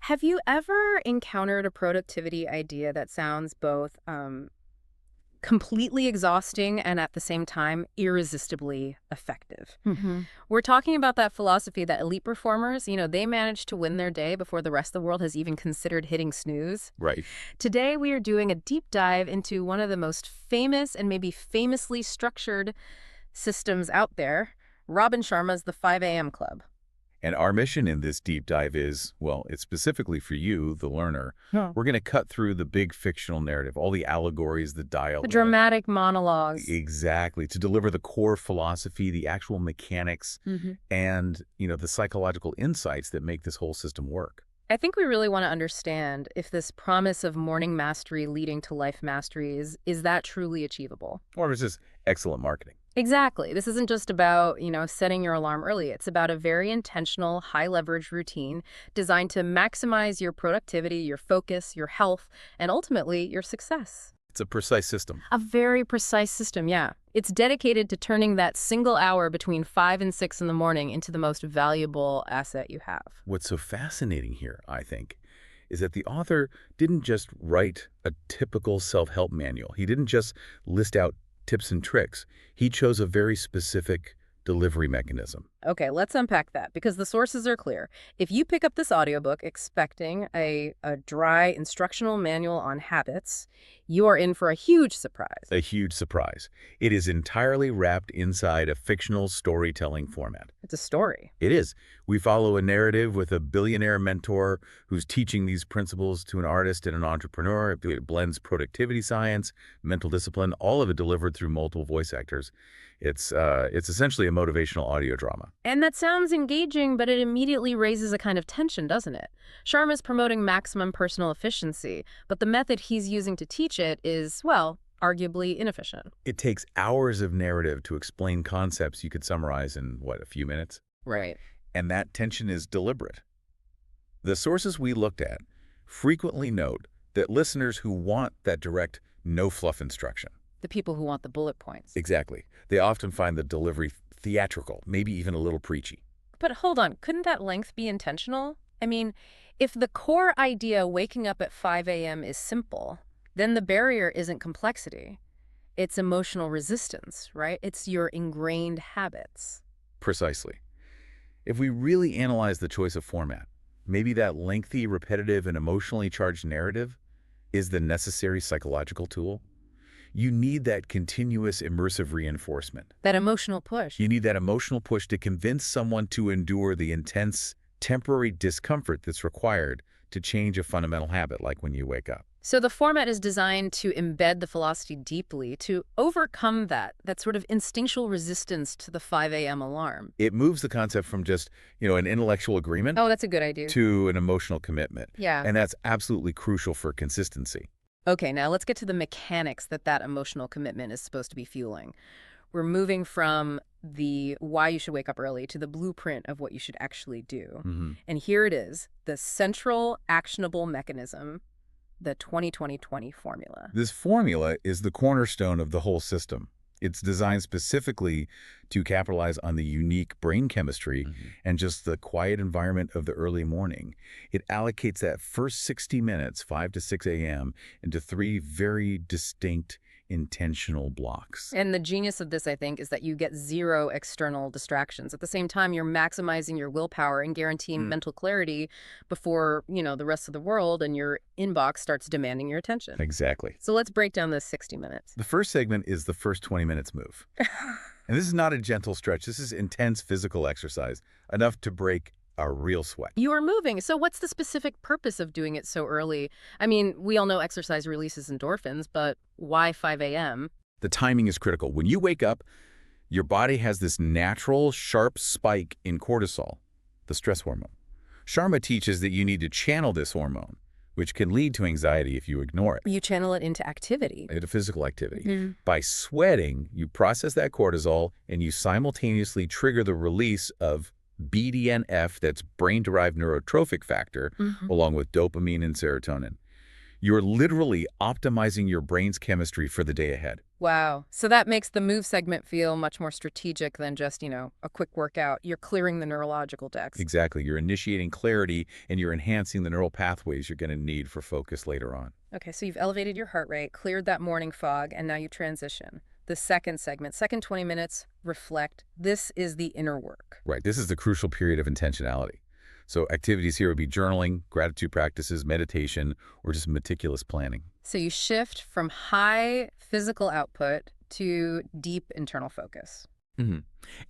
Have you ever encountered a productivity idea that sounds both completely exhausting and at the same time irresistibly effective? Hmm. We're talking about that philosophy that elite performers, they manage to win their day before the rest of the world has even considered hitting snooze. Right. Today, we are doing a deep dive into one of the most famous and maybe famously structured systems out there, Robin Sharma's The 5 a.m. Club. And our mission in this deep dive is, well, it's specifically for you, the learner. Yeah. We're going to cut through the big fictional narrative, all the allegories, the The dialogue. dramatic monologues. Exactly. To deliver the core philosophy, the actual mechanics, and, the psychological insights that make this whole system work. I think we really want to understand if this promise of morning mastery leading to life mastery is that truly achievable. Or is this excellent marketing? Exactly. This isn't just about, setting your alarm early. It's about a very intentional, high-leverage routine designed to maximize your productivity, your focus, your health, and ultimately your success. It's a precise system. A very precise system, yeah. It's dedicated to turning that single hour between 5 and 6 in the morning into the most valuable asset you have. What's so fascinating here, I think, is that the author didn't just write a typical self-help manual. He didn't just list out tips and tricks. He chose a very specific delivery mechanism. Okay, let's unpack that because the sources are clear. If you pick up this audiobook expecting a dry instructional manual on habits, you are in for a huge surprise. A huge surprise. It is entirely wrapped inside a fictional storytelling format. It's a story. It is. We follow a narrative with a billionaire mentor who's teaching these principles to an artist and an entrepreneur. It blends productivity science, mental discipline, all of it delivered through multiple voice actors. It's essentially a motivational audio drama. And that sounds engaging, but it immediately raises a kind of tension, doesn't it? Sharma's promoting maximum personal efficiency, but the method he's using to teach it is, well, arguably inefficient. It takes hours of narrative to explain concepts you could summarize in, a few minutes? Right. And that tension is deliberate. The sources we looked at frequently note that listeners who want that direct, no-fluff instruction. The people who want the bullet points. Exactly. They often find the delivery theatrical, maybe even a little preachy. But hold on, couldn't that length be intentional? I mean, if the core idea waking up at 5 a.m. is simple, then the barrier isn't complexity. It's emotional resistance, right? It's your ingrained habits. Precisely. If we really analyze the choice of format, maybe that lengthy, repetitive, and emotionally charged narrative is the necessary psychological tool. You need that continuous immersive reinforcement. That emotional push. You need that emotional push to convince someone to endure the intense, temporary discomfort that's required to change a fundamental habit, like when you wake up. So the format is designed to embed the philosophy deeply, to overcome that sort of instinctual resistance to the 5 a.m. alarm. It moves the concept from just, an intellectual agreement Oh, that's a good idea. to an emotional commitment. Yeah. And that's absolutely crucial for consistency. Okay, now let's get to the mechanics that emotional commitment is supposed to be fueling. We're moving from the why you should wake up early to the blueprint of what you should actually do. And here it is, the central actionable mechanism, the 20-20-20 formula. This formula is the cornerstone of the whole system. It's designed specifically to capitalize on the unique brain chemistry and just the quiet environment of the early morning. It allocates that first 60 minutes, 5 to 6 a.m., into 3 very distinct intentional blocks. And the genius of this, I think, is that you get 0 external distractions. At the same time, you're maximizing your willpower and guaranteeing mental clarity before, the rest of the world and your inbox starts demanding your attention. Exactly. So let's break down those 60 minutes. The first segment is the first 20 minutes move. And this is not a gentle stretch. This is intense physical exercise, enough to break a real sweat. You are moving. So what's the specific purpose of doing it so early? I mean, we all know exercise releases endorphins, but why 5 a.m.? The timing is critical. When you wake up, your body has this natural, sharp spike in cortisol, the stress hormone. Sharma teaches that you need to channel this hormone, which can lead to anxiety if you ignore it. You channel it into activity. Into physical activity. By sweating, you process that cortisol and you simultaneously trigger the release of BDNF, that's brain-derived neurotrophic factor, along with dopamine and serotonin. You're literally optimizing your brain's chemistry for the day ahead. Wow. So that makes the move segment feel much more strategic than just, a quick workout. You're clearing the neurological decks. Exactly. You're initiating clarity and you're enhancing the neural pathways you're going to need for focus later on. Okay, so you've elevated your heart rate, cleared that morning fog, and now you transition. The second segment, second 20 minutes, reflect. This is the inner work. Right. This is the crucial period of intentionality. So activities here would be journaling, gratitude practices, meditation, or just meticulous planning. So you shift from high physical output to deep internal focus. Mm-hmm.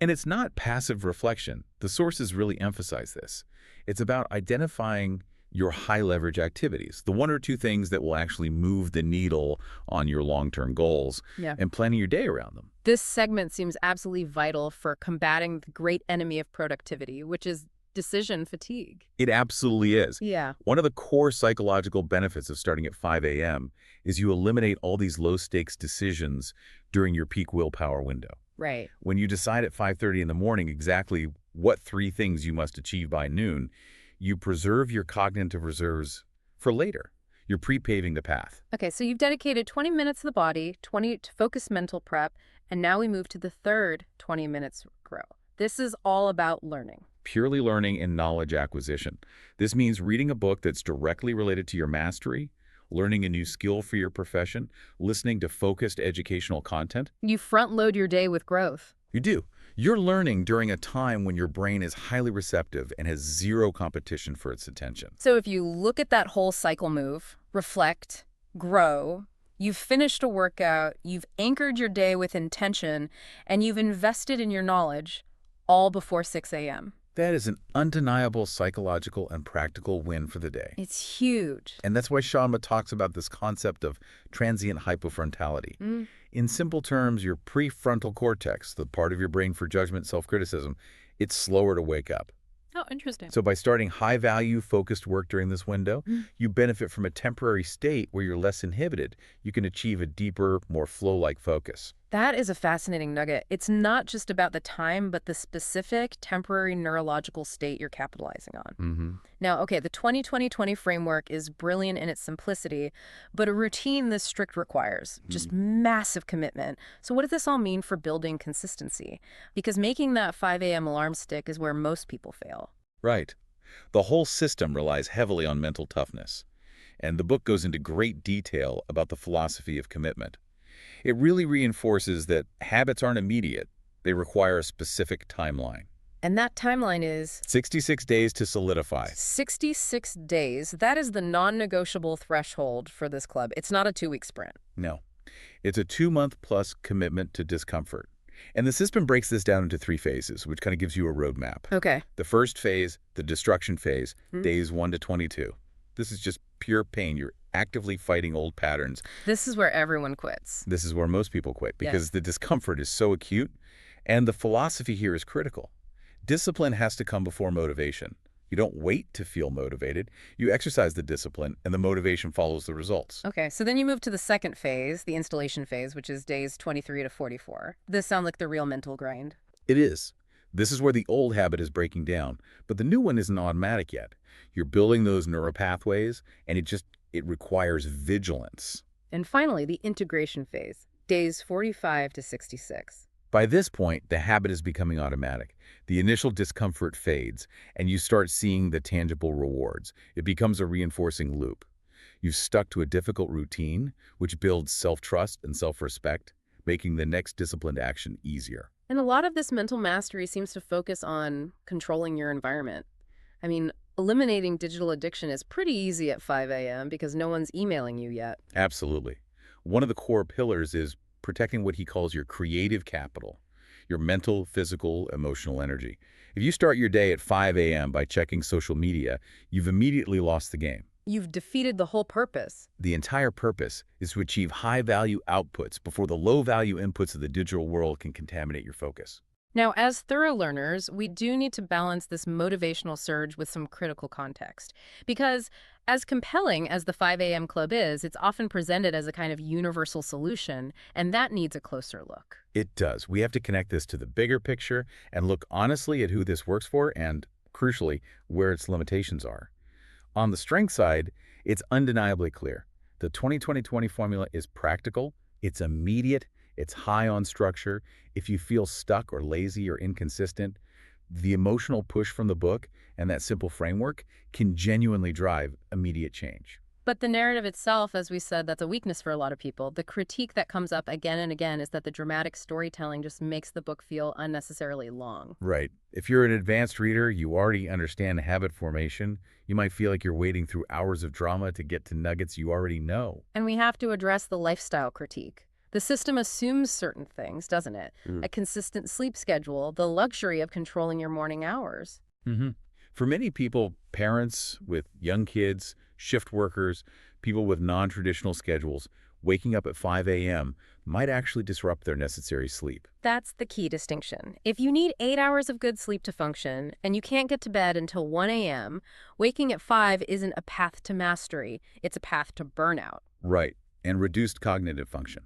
And it's not passive reflection. The sources really emphasize this. It's about identifying your high-leverage activities, the one or two things that will actually move the needle on your long-term goals, and planning your day around them. This segment seems absolutely vital for combating the great enemy of productivity, which is decision fatigue. It absolutely is. Yeah. One of the core psychological benefits of starting at 5 a.m. is you eliminate all these low-stakes decisions during your peak willpower window. Right. When you decide at 5:30 in the morning exactly what 3 things you must achieve by noon, you preserve your cognitive reserves for later. You're pre-paving the path. Okay, so you've dedicated 20 minutes to the body, 20 to focus mental prep, and now we move to the third 20 minutes grow. This is all about learning. Purely learning and knowledge acquisition. This means reading a book that's directly related to your mastery, learning a new skill for your profession, listening to focused educational content. You front load your day with growth. You do. You're learning during a time when your brain is highly receptive and has zero competition for its attention. So if you look at that whole cycle move, reflect, grow, you've finished a workout, you've anchored your day with intention, and you've invested in your knowledge all before 6 a.m. That is an undeniable psychological and practical win for the day. It's huge. And that's why Sharma talks about this concept of transient hypofrontality. In simple terms, your prefrontal cortex, the part of your brain for judgment, self-criticism, it's slower to wake up. Oh, interesting. So by starting high-value, focused work during this window, you benefit from a temporary state where you're less inhibited. You can achieve a deeper, more flow-like focus. That is a fascinating nugget. It's not just about the time, but the specific temporary neurological state you're capitalizing on. Now, okay, the 20-20-20 framework is brilliant in its simplicity, but a routine this strict requires just massive commitment. So what does this all mean for building consistency? Because making that 5 a.m. alarm stick is where most people fail. Right. The whole system relies heavily on mental toughness. And the book goes into great detail about the philosophy of commitment. It really reinforces that habits aren't immediate. They require a specific timeline. And that timeline is 66 days to solidify. 66 days. That is the non-negotiable threshold for this club. It's not a 2-week sprint. No. It's a 2-month-plus commitment to discomfort. And the system breaks this down into 3 phases, which kind of gives you a roadmap. Okay. The first phase, the destruction phase, days 1 to 22. This is just pure pain. You're actively fighting old patterns. This is where everyone quits. This is where most people quit because the discomfort is so acute, and the philosophy here is critical. Discipline has to come before motivation. You don't wait to feel motivated. You exercise the discipline, and the motivation follows the results. Okay, so then you move to the second phase, the installation phase, which is days 23 to 44. This sounds like the real mental grind. It is. This is where the old habit is breaking down, but the new one isn't automatic yet. You're building those neural pathways, and it requires vigilance. And finally, the integration phase, days 45 to 66. By this point, the habit is becoming automatic. The initial discomfort fades, and you start seeing the tangible rewards. It becomes a reinforcing loop. You've stuck to a difficult routine, which builds self-trust and self-respect, making the next disciplined action easier. And a lot of this mental mastery seems to focus on controlling your environment. I mean, eliminating digital addiction is pretty easy at 5 a.m. because no one's emailing you yet. Absolutely. One of the core pillars is protecting what he calls your creative capital, your mental, physical, emotional energy. If you start your day at 5 a.m. by checking social media, you've immediately lost the game. You've defeated the whole purpose. The entire purpose is to achieve high-value outputs before the low-value inputs of the digital world can contaminate your focus. Now, as thorough learners, we do need to balance this motivational surge with some critical context. Because as compelling as the 5 a.m. club is, it's often presented as a kind of universal solution, and that needs a closer look. It does. We have to connect this to the bigger picture and look honestly at who this works for and, crucially, where its limitations are. On the strength side, it's undeniably clear. The 20-20-20 formula is practical, it's immediate, it's high on structure. If you feel stuck or lazy or inconsistent, the emotional push from the book and that simple framework can genuinely drive immediate change. But the narrative itself, as we said, that's a weakness for a lot of people. The critique that comes up again and again is that the dramatic storytelling just makes the book feel unnecessarily long. Right. If you're an advanced reader, you already understand habit formation. You might feel like you're wading through hours of drama to get to nuggets you already know. And we have to address the lifestyle critique. The system assumes certain things, doesn't it? A consistent sleep schedule, the luxury of controlling your morning hours. For many people, parents with young kids, shift workers, people with non-traditional schedules, waking up at 5 a.m. might actually disrupt their necessary sleep. That's the key distinction. If you need 8 hours of good sleep to function, and you can't get to bed until 1 a.m., waking at 5 isn't a path to mastery, it's a path to burnout. Right, and reduced cognitive function.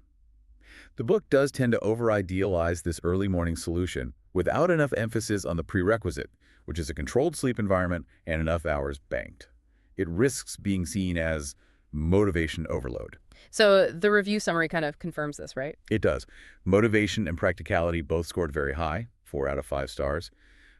The book does tend to over-idealize this early morning solution without enough emphasis on the prerequisite, which is a controlled sleep environment and enough hours banked. It risks being seen as motivation overload. So the review summary kind of confirms this, right? It does. Motivation and practicality both scored very high, 4 out of 5 stars.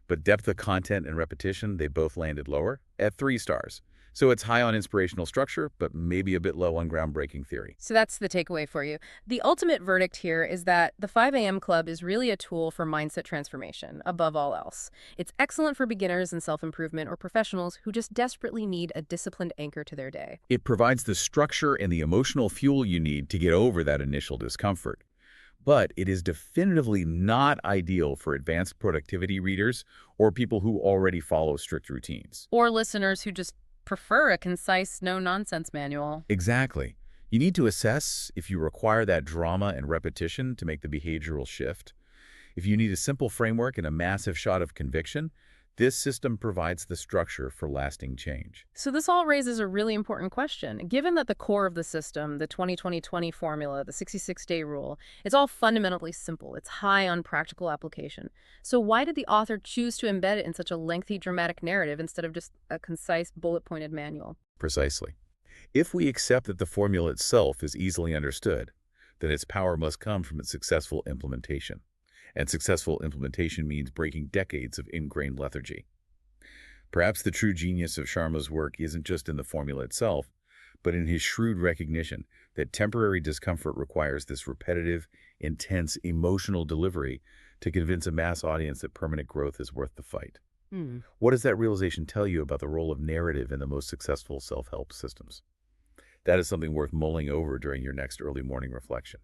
But depth of content and repetition, they both landed lower, at 3 stars. So it's high on inspirational structure, but maybe a bit low on groundbreaking theory. So that's the takeaway for you. The ultimate verdict here is that the 5 a.m. Club is really a tool for mindset transformation, above all else. It's excellent for beginners in self-improvement or professionals who just desperately need a disciplined anchor to their day. It provides the structure and the emotional fuel you need to get over that initial discomfort. But it is definitively not ideal for advanced productivity readers or people who already follow strict routines. Or listeners who just prefer a concise, no-nonsense manual. Exactly. You need to assess if you require that drama and repetition to make the behavioral shift. If you need a simple framework and a massive shot of conviction, this system provides the structure for lasting change. So this all raises a really important question. Given that the core of the system, the 20-20-20 formula, the 66-day rule, it's all fundamentally simple. It's high on practical application. So why did the author choose to embed it in such a lengthy, dramatic narrative instead of just a concise, bullet-pointed manual? Precisely. If we accept that the formula itself is easily understood, then its power must come from its successful implementation. And successful implementation means breaking decades of ingrained lethargy. Perhaps the true genius of Sharma's work isn't just in the formula itself, but in his shrewd recognition that temporary discomfort requires this repetitive, intense, emotional delivery to convince a mass audience that permanent growth is worth the fight. What does that realization tell you about the role of narrative in the most successful self-help systems? That is something worth mulling over during your next early morning reflection.